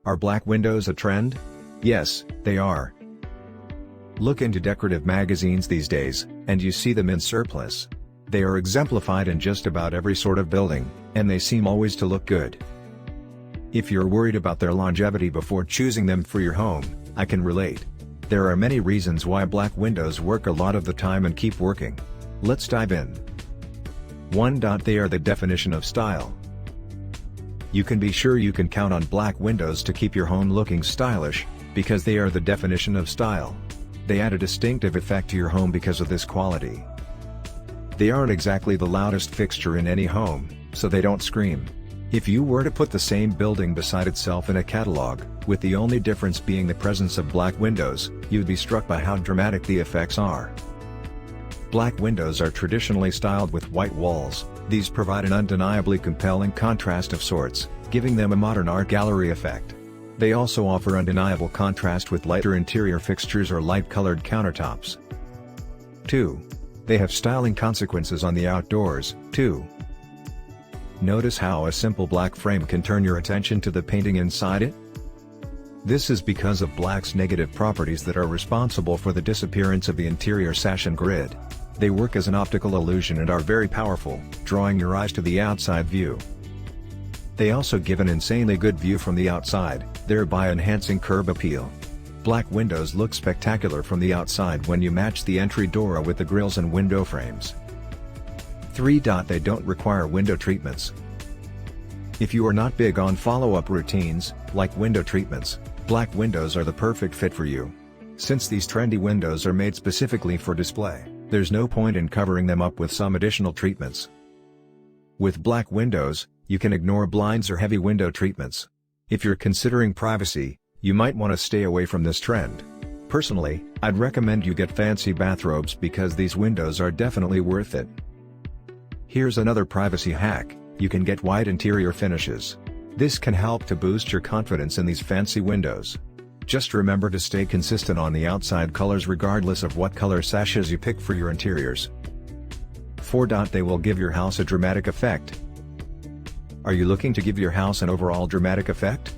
Are black windows a trend? Yes, they are. Look into decorative magazines these days, and you see them in surplus. They are exemplified in just about every sort of building, and they seem always to look good. If you're worried about their longevity before choosing them for your home, I can relate. There are many reasons why black windows work a lot of the time and keep working. Let's dive in. 1. They are the definition of style. You can be sure you can count on black windows to keep your home looking stylish, because they are the definition of style. They add a distinctive effect to your home because of this quality. They aren't exactly the loudest fixture in any home, so they don't scream. If you were to put the same building beside itself in a catalog, with the only difference being the presence of black windows, you'd be struck by how dramatic the effects are. Black windows are traditionally styled with white walls. These provide an undeniably compelling contrast of sorts, giving them a modern art gallery effect. They also offer undeniable contrast with lighter interior fixtures or light-colored countertops. 2. They have styling consequences on the outdoors, too. Notice how a simple black frame can turn your attention to the painting inside it? This is because of black's negative properties that are responsible for the disappearance of the interior sash and grid. They work as an optical illusion and are very powerful, drawing your eyes to the outside view. They also give an insanely good view from the outside, thereby enhancing curb appeal. Black windows look spectacular from the outside when you match the entry door with the grills and window frames. 3. They don't require window treatments. If you are not big on follow-up routines, like window treatments, black windows are the perfect fit for you. Since these trendy windows are made specifically for display, there's no point in covering them up with some additional treatments. With black windows, you can ignore blinds or heavy window treatments. If you're considering privacy, you might want to stay away from this trend. Personally, I'd recommend you get fancy bathrobes because these windows are definitely worth it. Here's another privacy hack: you can get white interior finishes. This can help to boost your confidence in these fancy windows. Just remember to stay consistent on the outside colors regardless of what color sashes you pick for your interiors. 4. They will give your house a dramatic effect. Are you looking to give your house an overall dramatic effect?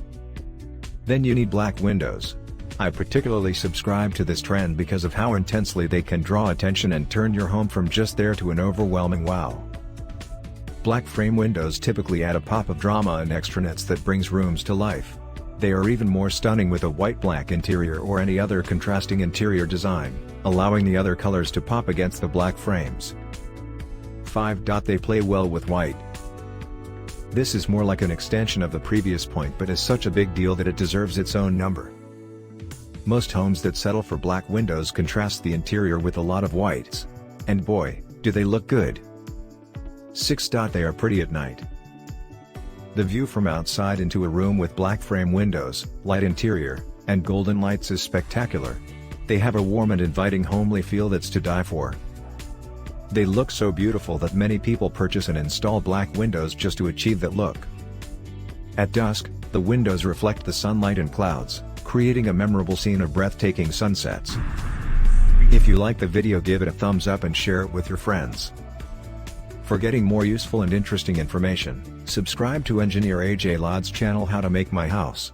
Then you need black windows. I particularly subscribe to this trend because of how intensely they can draw attention and turn your home from just there to an overwhelming wow. Black frame windows typically add a pop of drama and extraness that brings rooms to life. They are even more stunning with a white-black interior or any other contrasting interior design, allowing the other colors to pop against the black frames. 5. They play well with white. This is more like an extension of the previous point but is such a big deal that it deserves its own number. Most homes that settle for black windows contrast the interior with a lot of whites. And boy, do they look good. 6. They are pretty at night. The view from outside into a room with black frame windows, light interior, and golden lights is spectacular. They have a warm and inviting homely feel that's to die for. They look so beautiful that many people purchase and install black windows just to achieve that look. At dusk, the windows reflect the sunlight and clouds, creating a memorable scene of breathtaking sunsets. If you like the video, give it a thumbs up and share it with your friends. For getting more useful and interesting information, subscribe to Engineer AJ Laud's channel How to Make My House.